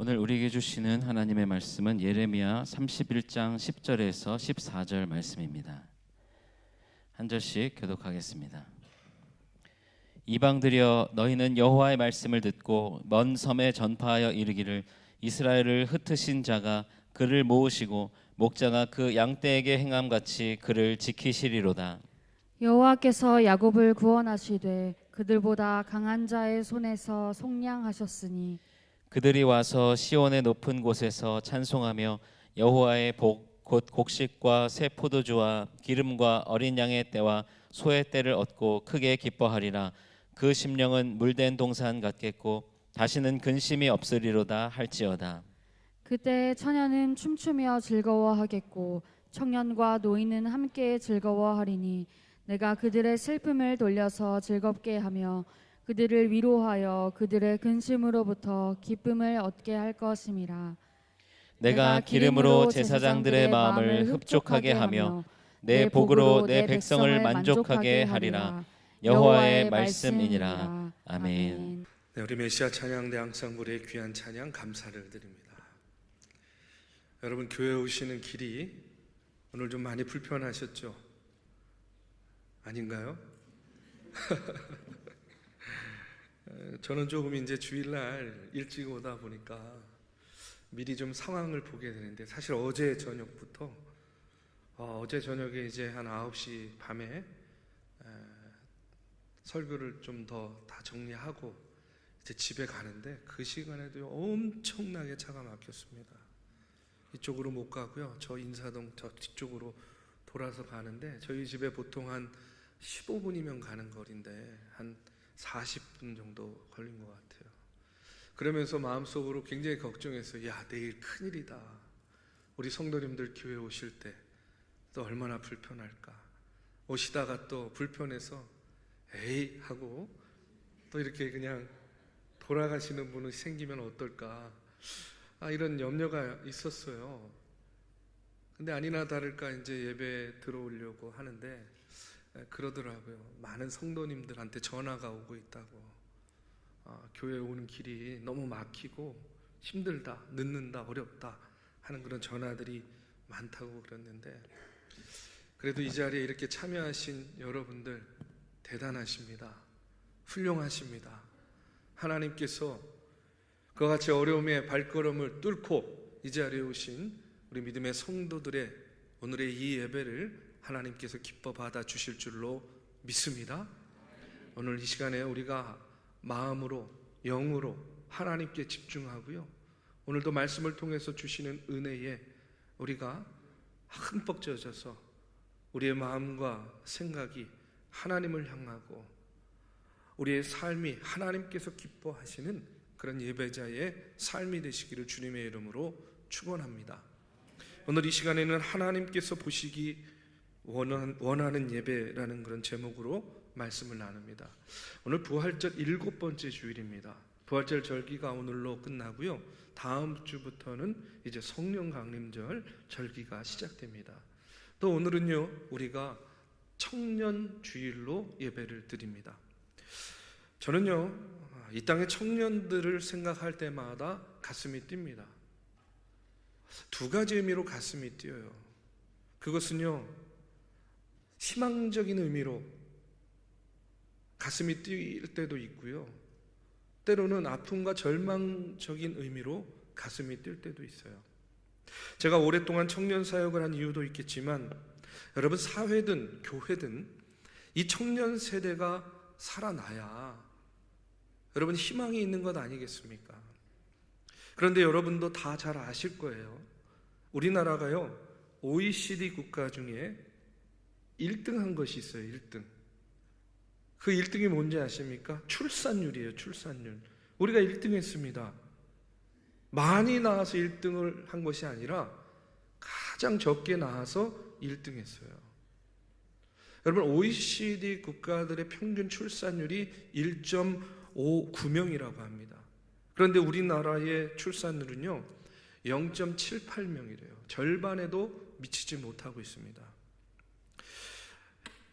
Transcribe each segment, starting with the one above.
오늘 우리에게 주시는 하나님의 말씀은 예레미야 31장 10절에서 14절 말씀입니다. 한 절씩 교독하겠습니다. 이방들이여, 너희는 여호와의 말씀을 듣고 먼 섬에 전파하여 이르기를, 이스라엘을 흩으신 자가 그를 모으시고 목자가 그 양떼에게 행함같이 그를 지키시리로다. 여호와께서 야곱을 구원하시되 그들보다 강한 자의 손에서 속량하셨으니 그들이 와서 시온의 높은 곳에서 찬송하며 여호와의 복 곧 곡식과 새 포도주와 기름과 어린 양의 떼와 소의 떼를 얻고 크게 기뻐하리라. 그 심령은 물된 동산 같겠고 다시는 근심이 없으리로다 할지어다. 그때 처녀는 춤추며 즐거워하겠고 청년과 노인은 함께 즐거워하리니 내가 그들의 슬픔을 돌려서 즐겁게 하며 그들을 위로하여 그들의 근심으로부터 기쁨을 얻게 할 것임이라. 내가 기름으로 제사장들의 마음을 흡족하게 하며 내 복으로 내 백성을 만족하게 하리라. 여호와의 말씀이니라. 아멘. 네, 우리 메시아 찬양대 항상부의 귀한 찬양 감사를 드립니다. 여러분, 교회 오시는 길이 오늘 좀 많이 불편하셨죠? 아닌가요? 저는 조금 이제 주일날 일찍 오다 보니까 미리 좀 상황을 보게 되는데, 사실 어제 저녁부터 어제 저녁에 이제 한 9시 밤에 설교를 좀 더 다 정리하고 이제 집에 가는데, 그 시간에도 엄청나게 차가 막혔습니다. 이쪽으로 못 가고요, 저 인사동 저 뒤쪽으로 돌아서 가는데, 저희 집에 보통 한 15분이면 가는 거리인데 한 40분 정도 걸린 것 같아요. 그러면서 마음속으로 굉장히 걱정했어요. 야, 내일 큰일이다. 우리 성도님들 교회 오실 때 또 얼마나 불편할까. 오시다가 또 불편해서 에이 하고 또 이렇게 그냥 돌아가시는 분이 생기면 어떨까, 이런 염려가 있었어요. 근데 아니나 다를까 이제 예배 들어오려고 하는데 그러더라고요. 많은 성도님들한테 전화가 오고 있다고. 교회 오는 길이 너무 막히고 힘들다, 늦는다, 어렵다 하는 그런 전화들이 많다고 그랬는데, 그래도 이 자리에 이렇게 참여하신 여러분들 대단하십니다. 훌륭하십니다. 하나님께서 그와 같이 어려움의 발걸음을 뚫고 이 자리에 오신 우리 믿음의 성도들의 오늘의 이 예배를 하나님께서 기뻐 받아 주실 줄로 믿습니다. 오늘 이 시간에 우리가 마음으로, 영으로 하나님께 집중하고요, 오늘도 말씀을 통해서 주시는 은혜에 우리가 흠뻑 젖어서 우리의 마음과 생각이 하나님을 향하고 우리의 삶이 하나님께서 기뻐하시는 그런 예배자의 삶이 되시기를 주님의 이름으로 축원합니다. 오늘 이 시간에는 하나님께서 보시기 원하는 예배라는 그런 제목으로 말씀을 나눕니다. 오늘 부활절 7번째 주일입니다. 부활절 절기가 오늘로 끝나고요, 다음 주부터는 이제 성령 강림절 절기가 시작됩니다. 또 오늘은요, 우리가 청년 주일로 예배를 드립니다. 저는요, 이 땅의 청년들을 생각할 때마다 가슴이 뜁니다. 두 가지 의미로 가슴이 뛰어요. 그것은요, 희망적인 의미로 가슴이 뛸 때도 있고요, 때로는 아픔과 절망적인 의미로 가슴이 뛸 때도 있어요. 제가 오랫동안 청년 사역을 한 이유도 있겠지만, 여러분, 사회든 교회든 이 청년 세대가 살아나야 여러분 희망이 있는 것 아니겠습니까? 그런데 여러분도 다 잘 아실 거예요. 우리나라가요, OECD 국가 중에 1등한 것이 있어요. 1등. 그 1등이 뭔지 아십니까? 출산율이에요. 출산율. 우리가 1등 했습니다. 많이 낳아서 1등을 한 것이 아니라 가장 적게 낳아서 1등 했어요. 여러분, OECD 국가들의 평균 출산율이 1.59명이라고 합니다. 그런데 우리나라의 출산율은요 0.78명이래요. 절반에도 미치지 못하고 있습니다.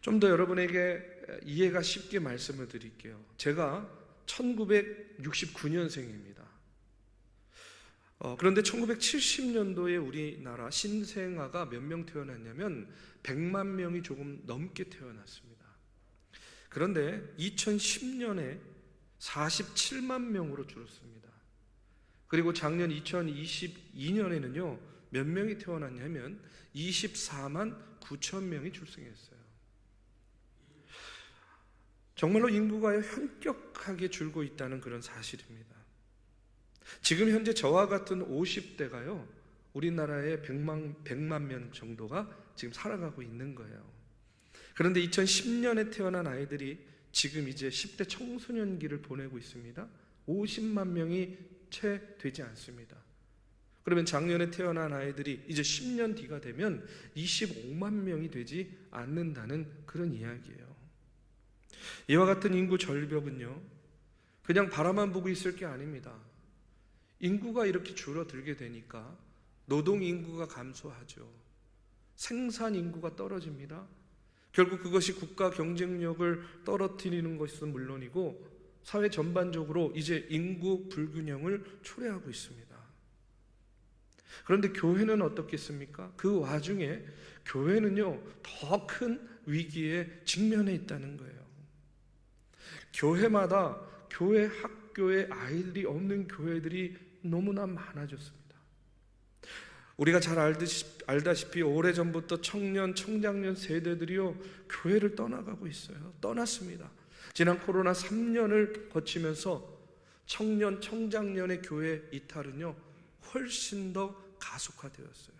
좀 더 여러분에게 이해가 쉽게 말씀을 드릴게요. 제가 1969년생입니다. 그런데 1970년도에 우리나라 신생아가 몇 명 태어났냐면 100만 명이 조금 넘게 태어났습니다. 그런데 2010년에 47만 명으로 줄었습니다. 그리고 작년 2022년에는요 몇 명이 태어났냐면 24만 9천 명이 출생했어요. 정말로 인구가 현격하게 줄고 있다는 그런 사실입니다. 지금 현재 저와 같은 50대가요 우리나라의 100만 명 정도가 지금 살아가고 있는 거예요. 그런데 2010년에 태어난 아이들이 지금 이제 10대 청소년기를 보내고 있습니다. 50만 명이 채 되지 않습니다. 그러면 작년에 태어난 아이들이 이제 10년 뒤가 되면 25만 명이 되지 않는다는 그런 이야기예요. 이와 같은 인구 절벽은요 그냥 바라만 보고 있을 게 아닙니다. 인구가 이렇게 줄어들게 되니까 노동 인구가 감소하죠. 생산 인구가 떨어집니다. 결국 그것이 국가 경쟁력을 떨어뜨리는 것은 물론이고 사회 전반적으로 이제 인구 불균형을 초래하고 있습니다. 그런데 교회는 어떻겠습니까? 그 와중에 교회는요 더 큰 위기에 직면해 있다는 거예요. 교회마다 교회 학교에 아이들이 없는 교회들이 너무나 많아졌습니다. 우리가 잘 알다시피 오래전부터 청년, 청장년 세대들이요 교회를 떠나가고 있어요. 떠났습니다. 지난 코로나 3년을 거치면서 청년, 청장년의 교회 이탈은요 훨씬 더 가속화되었어요.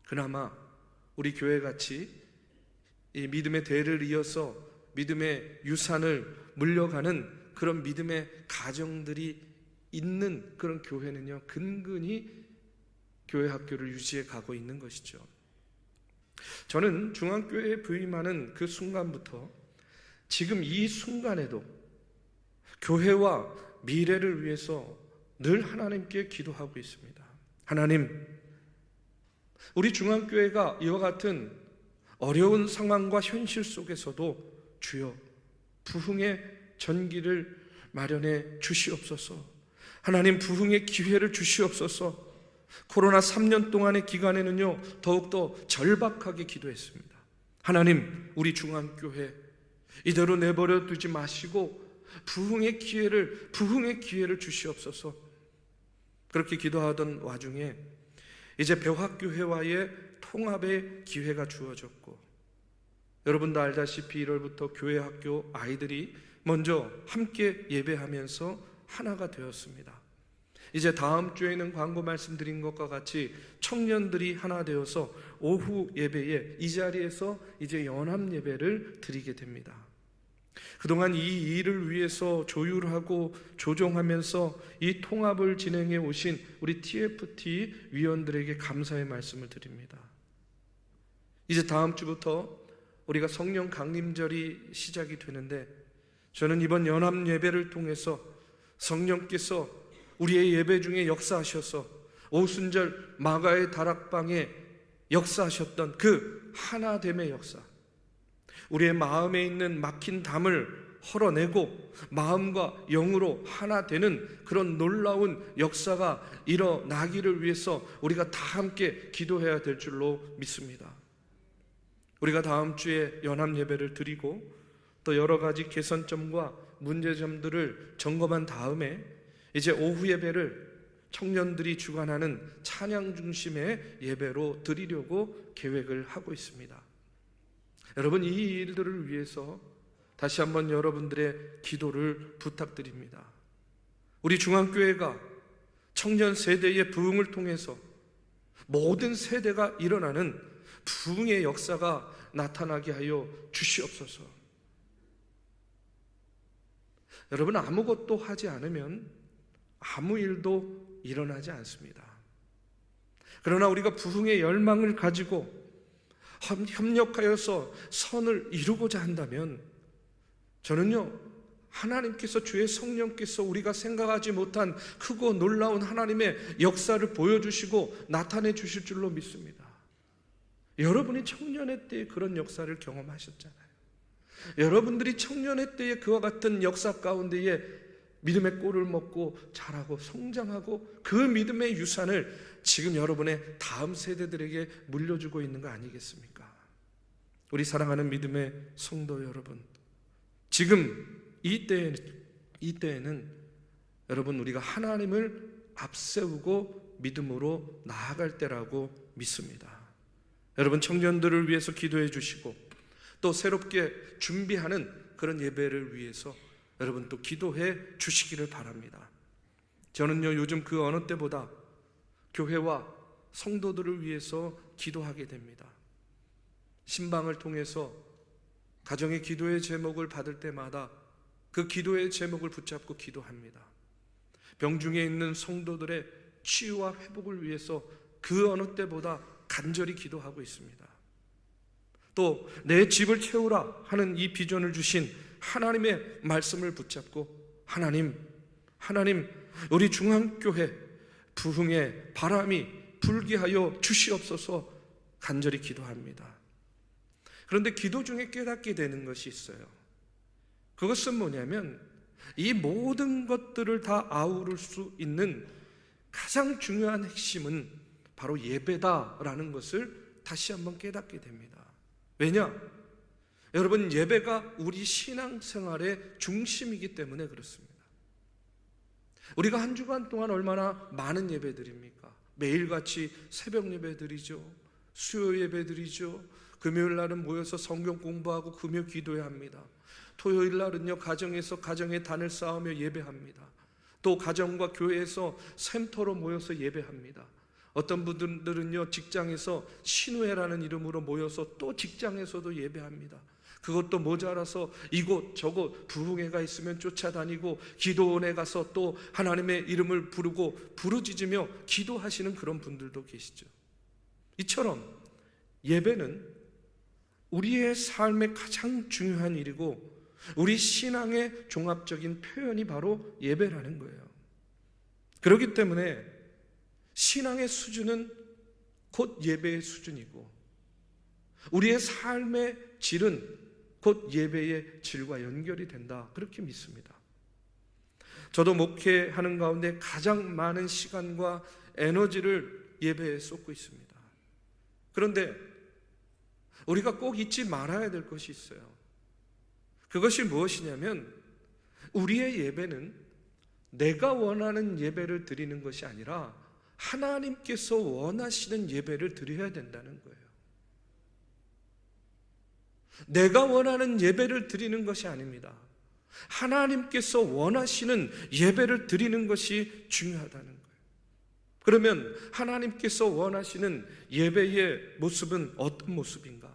그나마 우리 교회같이 이 믿음의 대를 이어서 믿음의 유산을 물려가는 그런 믿음의 가정들이 있는 그런 교회는요 근근히 교회 학교를 유지해 가고 있는 것이죠. 저는 중앙교회에 부임하는 그 순간부터 지금 이 순간에도 교회와 미래를 위해서 늘 하나님께 기도하고 있습니다. 하나님, 우리 중앙교회가 이와 같은 어려운 상황과 현실 속에서도 주여 부흥의 전기를 마련해 주시옵소서. 하나님, 부흥의 기회를 주시옵소서. 코로나 3년 동안의 기간에는요 더욱더 절박하게 기도했습니다. 하나님, 우리 중앙교회 이대로 내버려 두지 마시고 부흥의 기회를 주시옵소서. 그렇게 기도하던 와중에 이제 배화교회와의 통합의 기회가 주어졌고, 여러분도 알다시피 1월부터 교회 학교 아이들이 먼저 함께 예배하면서 하나가 되었습니다. 이제 다음 주에는 광고 말씀드린 것과 같이 청년들이 하나 되어서 오후 예배에 이 자리에서 이제 연합 예배를 드리게 됩니다. 그동안 이 일을 위해서 조율하고 조정하면서 이 통합을 진행해 오신 우리 TFT 위원들에게 감사의 말씀을 드립니다. 이제 다음 주부터 우리가 성령 강림절이 시작이 되는데, 저는 이번 연합 예배를 통해서 성령께서 우리의 예배 중에 역사하셔서 오순절 마가의 다락방에 역사하셨던 그 하나됨의 역사, 우리의 마음에 있는 막힌 담을 헐어내고 마음과 영으로 하나 되는 그런 놀라운 역사가 일어나기를 위해서 우리가 다 함께 기도해야 될 줄로 믿습니다. 우리가 다음 주에 연합 예배를 드리고 또 여러 가지 개선점과 문제점들을 점검한 다음에 이제 오후 예배를 청년들이 주관하는 찬양 중심의 예배로 드리려고 계획을 하고 있습니다. 여러분, 이 일들을 위해서 다시 한번 여러분들의 기도를 부탁드립니다. 우리 중앙교회가 청년 세대의 부흥을 통해서 모든 세대가 일어나는 부흥의 역사가 나타나게 하여 주시옵소서. 여러분, 아무것도 하지 않으면 아무 일도 일어나지 않습니다. 그러나 우리가 부흥의 열망을 가지고 협력하여서 선을 이루고자 한다면, 저는요 하나님께서, 주의 성령께서 우리가 생각하지 못한 크고 놀라운 하나님의 역사를 보여주시고 나타내 주실 줄로 믿습니다. 여러분이 청년의 때에 그런 역사를 경험하셨잖아요. 여러분들이 청년의 때에 그와 같은 역사 가운데에 믿음의 꼴을 먹고 자라고 성장하고 그 믿음의 유산을 지금 여러분의 다음 세대들에게 물려주고 있는 거 아니겠습니까? 우리 사랑하는 믿음의 성도 여러분, 지금 이때에는 여러분 우리가 하나님을 앞세우고 믿음으로 나아갈 때라고 믿습니다. 여러분 청년들을 위해서 기도해 주시고 또 새롭게 준비하는 그런 예배를 위해서 여러분 또 기도해 주시기를 바랍니다. 저는요 요즘 그 어느 때보다 교회와 성도들을 위해서 기도하게 됩니다. 신방을 통해서 가정의 기도의 제목을 받을 때마다 그 기도의 제목을 붙잡고 기도합니다. 병중에 있는 성도들의 치유와 회복을 위해서 그 어느 때보다 간절히 기도하고 있습니다. 또 내 집을 채우라 하는 이 비전을 주신 하나님의 말씀을 붙잡고 하나님 우리 중앙교회 부흥의 바람이 불게 하여 주시옵소서 간절히 기도합니다. 그런데 기도 중에 깨닫게 되는 것이 있어요. 그것은 뭐냐면 이 모든 것들을 다 아우를 수 있는 가장 중요한 핵심은 바로 예배다라는 것을 다시 한번 깨닫게 됩니다. 왜냐? 여러분 예배가 우리 신앙생활의 중심이기 때문에 그렇습니다. 우리가 한 주간 동안 얼마나 많은 예배 드립니까? 매일같이 새벽 예배 드리죠. 수요 예배 드리죠. 금요일 날은 모여서 성경 공부하고 금요 기도해야 합니다. 토요일 날은요 가정에서 가정의 단을 쌓으며 예배합니다. 또 가정과 교회에서 샘터로 모여서 예배합니다. 어떤 분들은요 직장에서 신우회라는 이름으로 모여서 또 직장에서도 예배합니다. 그것도 모자라서 이곳 저곳 부흥회가 있으면 쫓아다니고 기도원에 가서 또 하나님의 이름을 부르고 부르짖으며 기도하시는 그런 분들도 계시죠. 이처럼 예배는 우리의 삶의 가장 중요한 일이고 우리 신앙의 종합적인 표현이 바로 예배라는 거예요. 그렇기 때문에 신앙의 수준은 곧 예배의 수준이고 우리의 삶의 질은 곧 예배의 질과 연결이 된다, 그렇게 믿습니다. 저도 목회하는 가운데 가장 많은 시간과 에너지를 예배에 쏟고 있습니다. 그런데 우리가 꼭 잊지 말아야 될 것이 있어요. 그것이 무엇이냐면 우리의 예배는 내가 원하는 예배를 드리는 것이 아니라 하나님께서 원하시는 예배를 드려야 된다는 거예요. 내가 원하는 예배를 드리는 것이 아닙니다. 하나님께서 원하시는 예배를 드리는 것이 중요하다는 거예요. 그러면 하나님께서 원하시는 예배의 모습은 어떤 모습인가?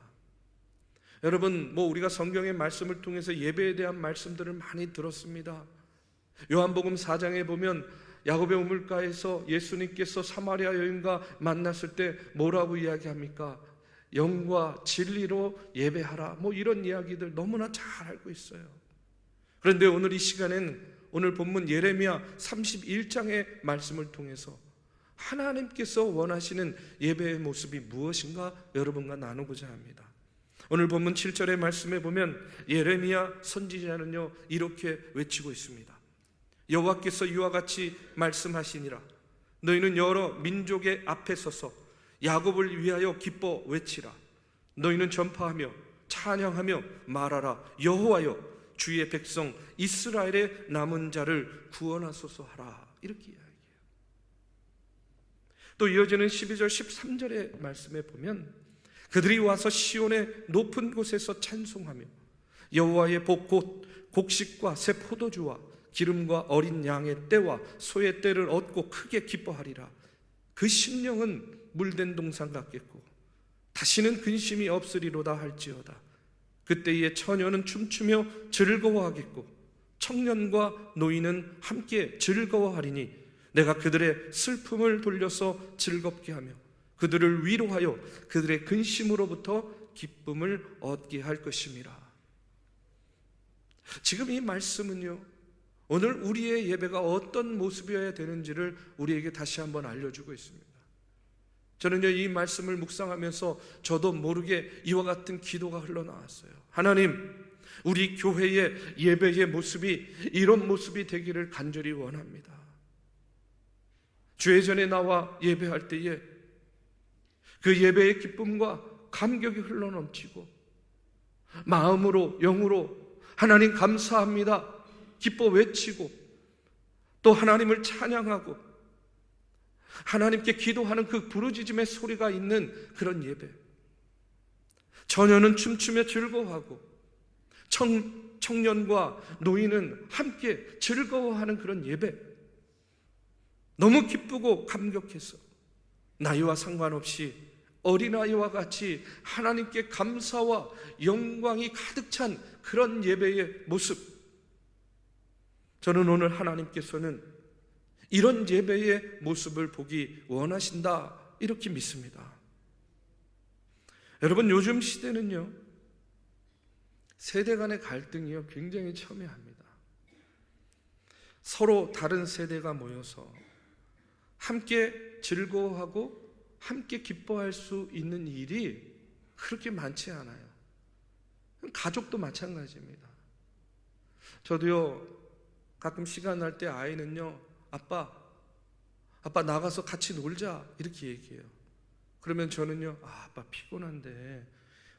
여러분, 우리가 성경의 말씀을 통해서 예배에 대한 말씀들을 많이 들었습니다. 요한복음 4장에 보면 야곱의 우물가에서 예수님께서 사마리아 여인과 만났을 때 뭐라고 이야기합니까? 영과 진리로 예배하라, 이런 이야기들 너무나 잘 알고 있어요. 그런데 오늘 이 시간엔 오늘 본문 예레미야 31장의 말씀을 통해서 하나님께서 원하시는 예배의 모습이 무엇인가 여러분과 나누고자 합니다. 오늘 본문 7절의 말씀에 보면 예레미야 선지자는요 이렇게 외치고 있습니다. 여호와께서 이와 같이 말씀하시니라. 너희는 여러 민족의 앞에 서서 야곱을 위하여 기뻐 외치라. 너희는 전파하며 찬양하며 말하라. 여호와여 주의 백성 이스라엘의 남은 자를 구원하소서 하라. 이렇게 이야기해요. 또 이어지는 12절 13절의 말씀에 보면 그들이 와서 시온의 높은 곳에서 찬송하며 여호와의 복 곧 곡식과 새 포도주와 기름과 어린 양의 떼와 소의 떼를 얻고 크게 기뻐하리라. 그 심령은 물된 동산 같겠고 다시는 근심이 없으리로다 할지어다. 그때의 처녀는 춤추며 즐거워하겠고 청년과 노인은 함께 즐거워하리니 내가 그들의 슬픔을 돌려서 즐겁게 하며 그들을 위로하여 그들의 근심으로부터 기쁨을 얻게 할 것임이라. 지금 이 말씀은요 오늘 우리의 예배가 어떤 모습이어야 되는지를 우리에게 다시 한번 알려주고 있습니다. 저는요 이 말씀을 묵상하면서 저도 모르게 이와 같은 기도가 흘러나왔어요. 하나님, 우리 교회의 예배의 모습이 이런 모습이 되기를 간절히 원합니다. 주의 전에 나와 예배할 때에 그 예배의 기쁨과 감격이 흘러넘치고 마음으로 영으로 하나님 감사합니다 기뻐 외치고 또 하나님을 찬양하고 하나님께 기도하는 그 부르짖음의 소리가 있는 그런 예배. 처녀는 춤추며 즐거워하고 청년과 노인은 함께 즐거워하는 그런 예배. 너무 기쁘고 감격해서 나이와 상관없이 어린아이와 같이 하나님께 감사와 영광이 가득 찬 그런 예배의 모습. 저는 오늘 하나님께서는 이런 예배의 모습을 보기 원하신다 이렇게 믿습니다. 여러분, 요즘 시대는요 세대 간의 갈등이요 굉장히 첨예합니다. 서로 다른 세대가 모여서 함께 즐거워하고 함께 기뻐할 수 있는 일이 그렇게 많지 않아요. 가족도 마찬가지입니다. 저도요 가끔 시간 날 때 아이는요 아빠 나가서 같이 놀자 이렇게 얘기해요. 그러면 저는요 아빠 피곤한데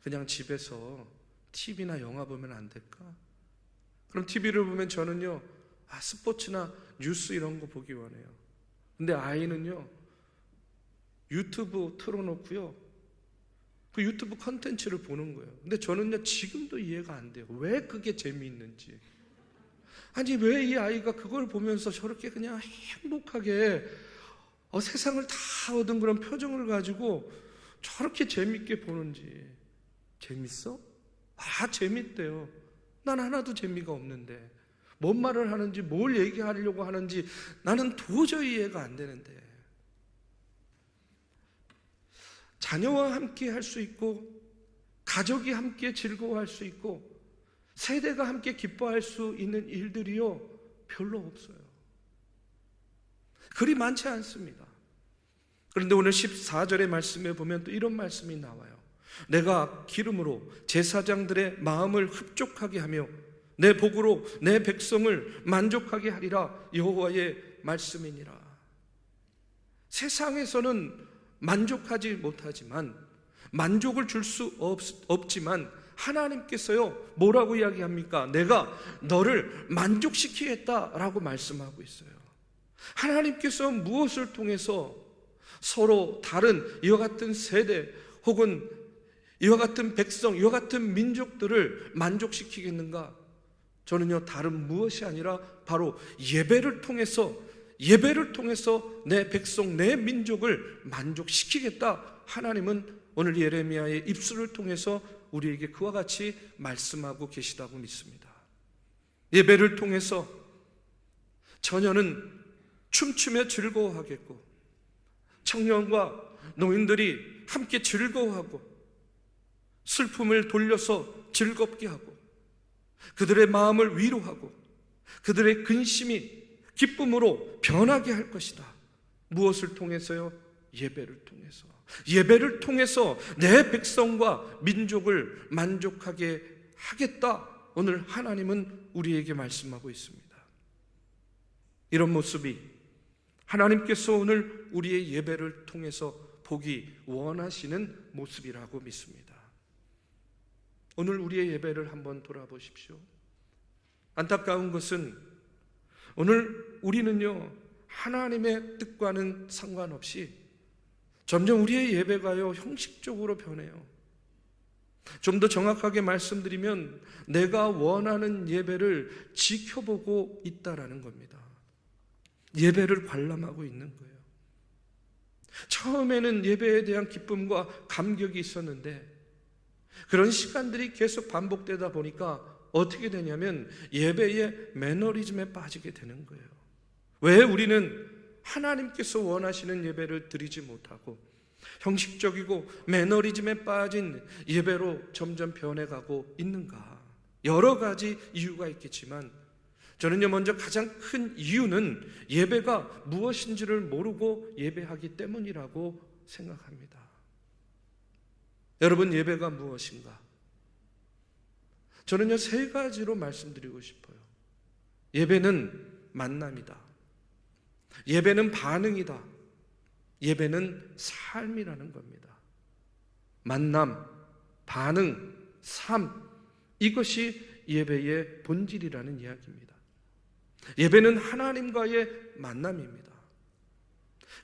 그냥 집에서 TV나 영화 보면 안 될까? 그럼 TV를 보면 저는요 스포츠나 뉴스 이런 거 보기 원해요. 근데 아이는요 유튜브 틀어놓고요 그 유튜브 컨텐츠를 보는 거예요. 근데 저는요 지금도 이해가 안 돼요. 왜 그게 재미있는지. 아니 왜 이 아이가 그걸 보면서 저렇게 그냥 행복하게 세상을 다 얻은 그런 표정을 가지고 저렇게 재밌게 보는지. 재밌어? 재밌대요. 난 하나도 재미가 없는데 뭔 말을 하는지 뭘 얘기하려고 하는지 나는 도저히 이해가 안 되는데. 자녀와 함께 할 수 있고 가족이 함께 즐거워할 수 있고 세대가 함께 기뻐할 수 있는 일들이요 별로 없어요. 그리 많지 않습니다. 그런데 오늘 14절의 말씀에 보면 또 이런 말씀이 나와요. 내가 기름으로 제사장들의 마음을 흡족하게 하며 내 복으로 내 백성을 만족하게 하리라. 여호와의 말씀이니라. 세상에서는 만족하지 못하지만 만족을 줄 수 없지만 하나님께서요 뭐라고 이야기합니까? 내가 너를 만족시키겠다라고 말씀하고 있어요. 하나님께서 무엇을 통해서 서로 다른 이와 같은 세대 혹은 이와 같은 백성, 이와 같은 민족들을 만족시키겠는가? 저는요 다른 무엇이 아니라 바로 예배를 통해서 내 백성, 내 민족을 만족시키겠다. 하나님은 오늘 예레미야의 입술을 통해서 우리에게 그와 같이 말씀하고 계시다고 믿습니다. 예배를 통해서 처녀는 춤추며 즐거워하겠고 청년과 노인들이 함께 즐거워하고 슬픔을 돌려서 즐겁게 하고 그들의 마음을 위로하고 그들의 근심이 기쁨으로 변하게 할 것이다. 무엇을 통해서요? 예배를 통해서. 예배를 통해서 내 백성과 민족을 만족하게 하겠다. 오늘 하나님은 우리에게 말씀하고 있습니다. 이런 모습이 하나님께서 오늘 우리의 예배를 통해서 보기 원하시는 모습이라고 믿습니다. 오늘 우리의 예배를 한번 돌아보십시오. 안타까운 것은 오늘 우리는요 하나님의 뜻과는 상관없이 점점 우리의 예배가요 형식적으로 변해요. 좀 더 정확하게 말씀드리면 내가 원하는 예배를 지켜보고 있다라는 겁니다. 예배를 관람하고 있는 거예요. 처음에는 예배에 대한 기쁨과 감격이 있었는데 그런 시간들이 계속 반복되다 보니까 어떻게 되냐면 예배의 매너리즘에 빠지게 되는 거예요. 왜 우리는 하나님께서 원하시는 예배를 드리지 못하고 형식적이고 매너리즘에 빠진 예배로 점점 변해가고 있는가? 여러 가지 이유가 있겠지만 저는요 먼저 가장 큰 이유는 예배가 무엇인지를 모르고 예배하기 때문이라고 생각합니다. 여러분, 예배가 무엇인가? 저는요, 세 가지로 말씀드리고 싶어요. 예배는 만남이다. 예배는 반응이다. 예배는 삶이라는 겁니다. 만남, 반응, 삶, 이것이 예배의 본질이라는 이야기입니다. 예배는 하나님과의 만남입니다.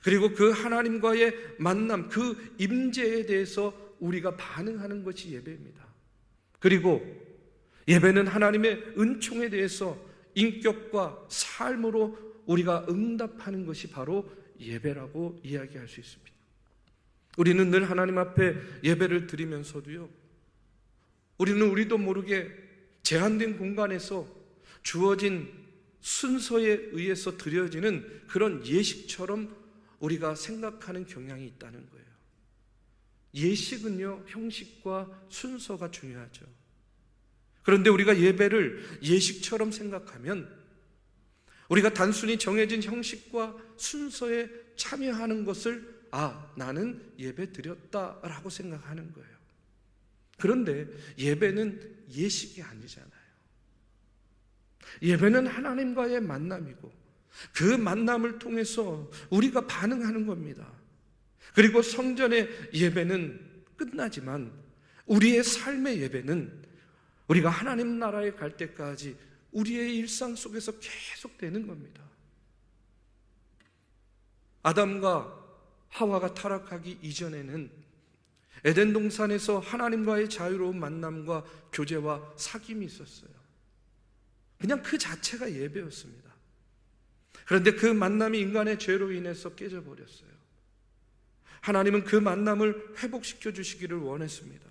그리고 그 하나님과의 만남, 그 임재에 대해서 우리가 반응하는 것이 예배입니다. 그리고 예배는 하나님의 은총에 대해서 인격과 삶으로 우리가 응답하는 것이 바로 예배라고 이야기할 수 있습니다. 우리는 늘 하나님 앞에 예배를 드리면서도요, 우리는 우리도 모르게 제한된 공간에서 주어진 순서에 의해서 드려지는 그런 예식처럼 우리가 생각하는 경향이 있다는 거예요. 예식은요, 형식과 순서가 중요하죠. 그런데 우리가 예배를 예식처럼 생각하면 우리가 단순히 정해진 형식과 순서에 참여하는 것을 나는 예배 드렸다라고 생각하는 거예요. 그런데 예배는 예식이 아니잖아요. 예배는 하나님과의 만남이고 그 만남을 통해서 우리가 반응하는 겁니다. 그리고 성전의 예배는 끝나지만 우리의 삶의 예배는 우리가 하나님 나라에 갈 때까지 우리의 일상 속에서 계속되는 겁니다. 아담과 하와가 타락하기 이전에는 에덴 동산에서 하나님과의 자유로운 만남과 교제와 사귐이 있었어요. 그냥 그 자체가 예배였습니다. 그런데 그 만남이 인간의 죄로 인해서 깨져버렸어요. 하나님은 그 만남을 회복시켜 주시기를 원했습니다.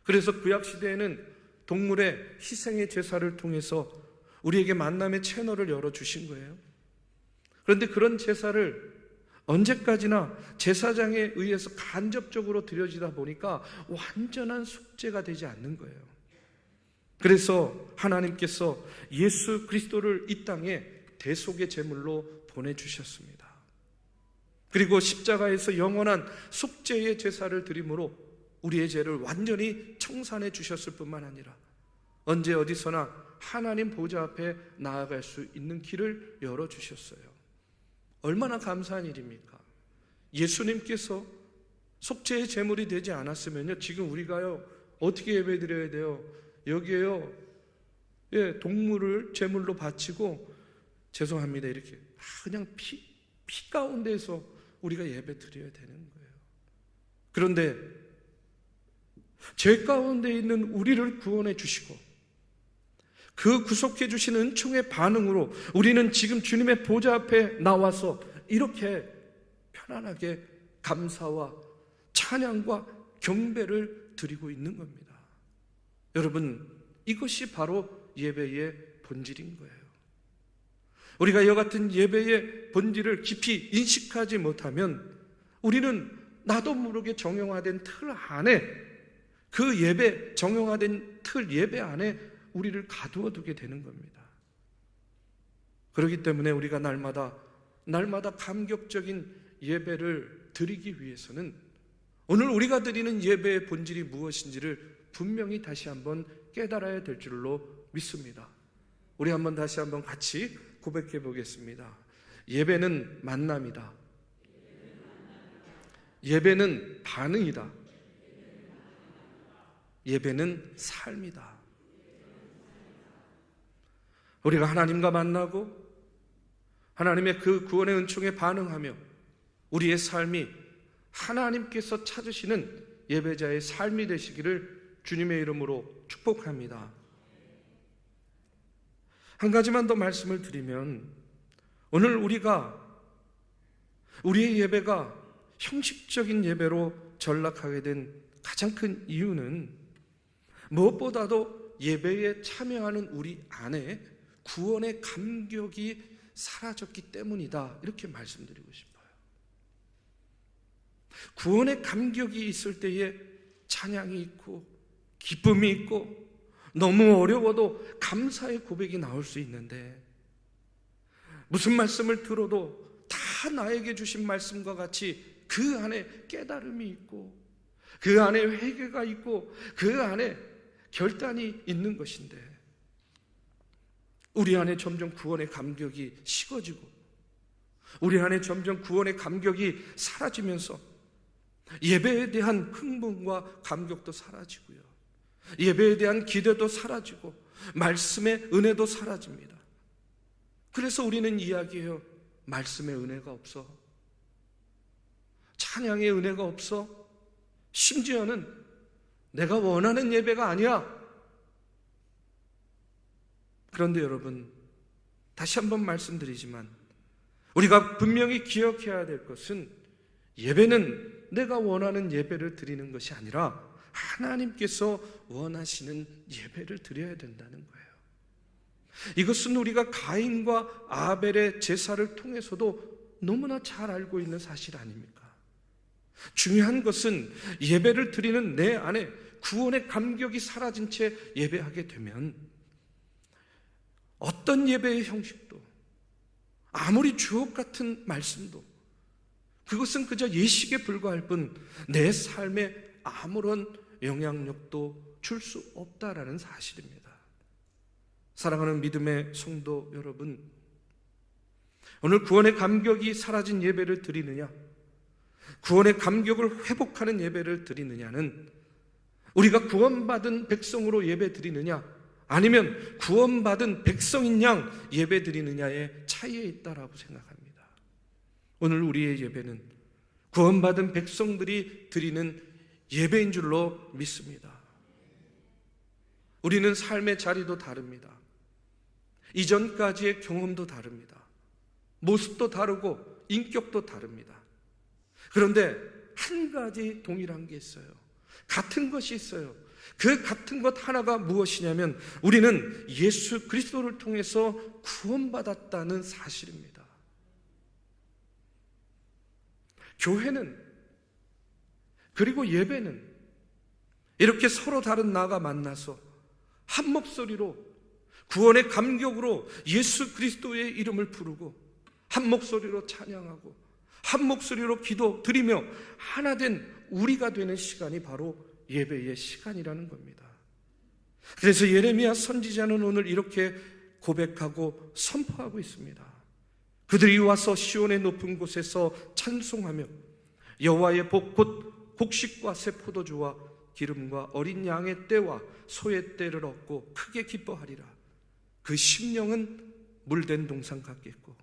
그래서 구약시대에는 동물의 희생의 제사를 통해서 우리에게 만남의 채널을 열어주신 거예요. 그런데 그런 제사를 언제까지나 제사장에 의해서 간접적으로 드려지다 보니까 완전한 속죄가 되지 않는 거예요. 그래서 하나님께서 예수 그리스도를 이 땅에 대속의 제물로 보내주셨습니다. 그리고 십자가에서 영원한 속죄의 제사를 드림으로 우리의 죄를 완전히 청산해 주셨을 뿐만 아니라 언제 어디서나 하나님 보좌 앞에 나아갈 수 있는 길을 열어주셨어요. 얼마나 감사한 일입니까? 예수님께서 속죄의 제물이 되지 않았으면요, 지금 우리가요 어떻게 예배드려야 돼요? 여기에요, 동물을 제물로 바치고 죄송합니다 이렇게 그냥 피 가운데서 우리가 예배 드려야 되는 거예요. 그런데 죄 가운데 있는 우리를 구원해 주시고 그 구속해 주신 은총의 반응으로 우리는 지금 주님의 보좌 앞에 나와서 이렇게 편안하게 감사와 찬양과 경배를 드리고 있는 겁니다. 여러분, 이것이 바로 예배의 본질인 거예요. 우리가 이와 같은 예배의 본질을 깊이 인식하지 못하면 우리는 나도 모르게 정형화된 틀 안에, 그 예배, 정형화된 틀 예배 안에 우리를 가두어 두게 되는 겁니다. 그렇기 때문에 우리가 날마다 감격적인 예배를 드리기 위해서는 오늘 우리가 드리는 예배의 본질이 무엇인지를 분명히 다시 한번 깨달아야 될 줄로 믿습니다. 우리 한번 다시 한번 같이 고백해 보겠습니다. 예배는 만남이다. 예배는 반응이다. 예배는 삶이다. 우리가 하나님과 만나고 하나님의 그 구원의 은총에 반응하며 우리의 삶이 하나님께서 찾으시는 예배자의 삶이 되시기를 주님의 이름으로 축복합니다. 한 가지만 더 말씀을 드리면, 오늘 우리의 예배가 형식적인 예배로 전락하게 된 가장 큰 이유는 무엇보다도 예배에 참여하는 우리 안에 구원의 감격이 사라졌기 때문이다, 이렇게 말씀드리고 싶어요. 구원의 감격이 있을 때에 찬양이 있고 기쁨이 있고 너무 어려워도 감사의 고백이 나올 수 있는데, 무슨 말씀을 들어도 다 나에게 주신 말씀과 같이 그 안에 깨달음이 있고 그 안에 회개가 있고 그 안에 결단이 있는 것인데 우리 안에 점점 구원의 감격이 식어지고 우리 안에 점점 구원의 감격이 사라지면서 예배에 대한 흥분과 감격도 사라지고요, 예배에 대한 기대도 사라지고 말씀의 은혜도 사라집니다. 그래서 우리는 이야기해요. 말씀의 은혜가 없어, 찬양의 은혜가 없어, 심지어는 내가 원하는 예배가 아니야. 그런데 여러분, 다시 한번 말씀드리지만 우리가 분명히 기억해야 될 것은 예배는 내가 원하는 예배를 드리는 것이 아니라 하나님께서 원하시는 예배를 드려야 된다는 거예요. 이것은 우리가 가인과 아벨의 제사를 통해서도 너무나 잘 알고 있는 사실 아닙니까? 중요한 것은 예배를 드리는 내 안에 구원의 감격이 사라진 채 예배하게 되면 어떤 예배의 형식도, 아무리 주옥 같은 말씀도 그것은 그저 예식에 불과할 뿐 내 삶에 아무런 영향력도 줄 수 없다라는 사실입니다. 사랑하는 믿음의 성도 여러분, 오늘 구원의 감격이 사라진 예배를 드리느냐, 구원의 감격을 회복하는 예배를 드리느냐는 우리가 구원받은 백성으로 예배 드리느냐, 아니면 구원받은 백성인 양 예배 드리느냐의 차이에 있다라고 생각합니다. 오늘 우리의 예배는 구원받은 백성들이 드리는 예배인 줄로 믿습니다. 우리는 삶의 자리도 다릅니다. 이전까지의 경험도 다릅니다. 모습도 다르고 인격도 다릅니다. 그런데 한 가지 동일한 게 있어요. 같은 것이 있어요. 그 같은 것 하나가 무엇이냐면 우리는 예수 그리스도를 통해서 구원받았다는 사실입니다. 교회는, 그리고 예배는 이렇게 서로 다른 나가 만나서 한 목소리로 구원의 감격으로 예수 그리스도의 이름을 부르고 한 목소리로 찬양하고 한 목소리로 기도 드리며 하나 된 우리가 되는 시간이 바로 예배의 시간이라는 겁니다. 그래서 예레미야 선지자는 오늘 이렇게 고백하고 선포하고 있습니다. 그들이 와서 시온의 높은 곳에서 찬송하며 여호와의 복 곧 곡식과 새 포도주와 기름과 어린 양의 떼와 소의 떼를 얻고 크게 기뻐하리라. 그 심령은 물된 동산 같겠고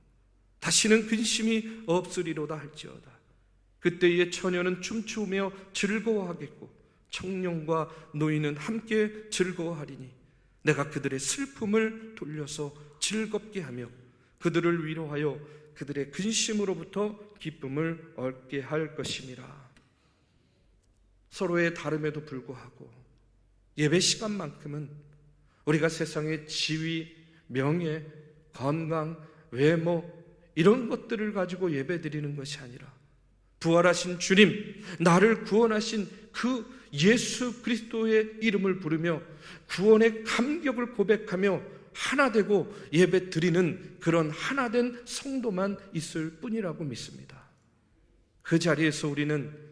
다시는 근심이 없으리로다 할지어다. 그때의 처녀는 춤추며 즐거워하겠고 청년과 노인은 함께 즐거워하리니 내가 그들의 슬픔을 돌려서 즐겁게 하며 그들을 위로하여 그들의 근심으로부터 기쁨을 얻게 할 것임이라. 서로의 다름에도 불구하고 예배 시간만큼은 우리가 세상의 지위, 명예, 건강, 외모 이런 것들을 가지고 예배 드리는 것이 아니라 부활하신 주님, 나를 구원하신 그 예수 그리스도의 이름을 부르며 구원의 감격을 고백하며 하나 되고 예배 드리는 그런 하나 된 성도만 있을 뿐이라고 믿습니다. 그 자리에서 우리는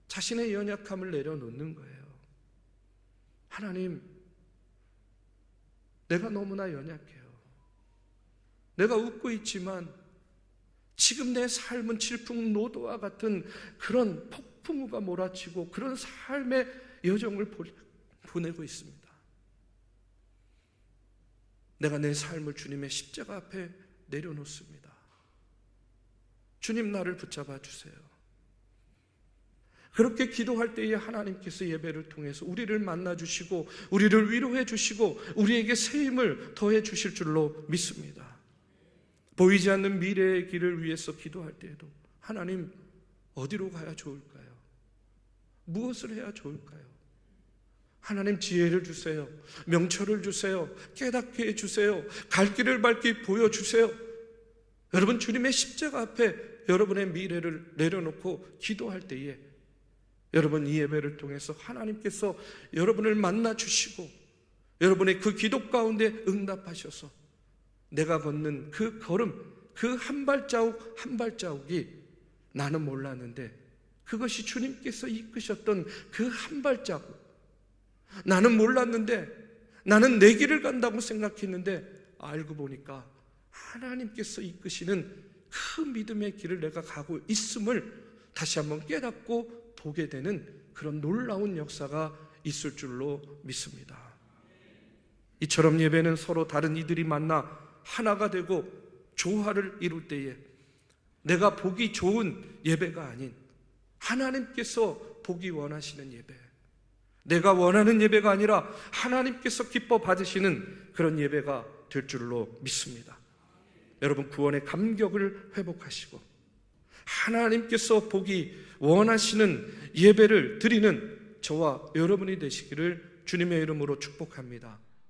자신의 연약함을 내려놓는 거예요. 하나님, 내가 너무나 연약해요. 내가 웃고 있지만 지금 내 삶은 질풍노도와 같은 그런 폭풍우가 몰아치고 그런 삶의 여정을 보내고 있습니다. 내가 내 삶을 주님의 십자가 앞에 내려놓습니다. 주님, 나를 붙잡아 주세요. 그렇게 기도할 때에 하나님께서 예배를 통해서 우리를 만나주시고 우리를 위로해 주시고 우리에게 새 힘을 더해 주실 줄로 믿습니다. 보이지 않는 미래의 길을 위해서 기도할 때에도 하나님, 어디로 가야 좋을까요? 무엇을 해야 좋을까요? 하나님, 지혜를 주세요. 명철을 주세요. 깨닫게 해주세요. 갈 길을 밝게 보여주세요. 여러분, 주님의 십자가 앞에 여러분의 미래를 내려놓고 기도할 때에 여러분, 이 예배를 통해서 하나님께서 여러분을 만나주시고 여러분의 그 기도 가운데 응답하셔서 내가 걷는 그 걸음, 그 한 발자국 한 발자국이 나는 몰랐는데 그것이 주님께서 이끄셨던 그 한 발자국, 나는 몰랐는데, 나는 내 길을 간다고 생각했는데 알고 보니까 하나님께서 이끄시는 그 믿음의 길을 내가 가고 있음을 다시 한번 깨닫고 보게 되는 그런 놀라운 역사가 있을 줄로 믿습니다. 이처럼 예배는 서로 다른 이들이 만나 하나가 되고 조화를 이룰 때에 내가 보기 좋은 예배가 아닌 하나님께서 보기 원하시는 예배, 내가 원하는 예배가 아니라 하나님께서 기뻐 받으시는 그런 예배가 될 줄로 믿습니다. 여러분, 구원의 감격을 회복하시고 하나님께서 보기 원하시는 예배를 드리는 저와 여러분이 되시기를 주님의 이름으로 축복합니다.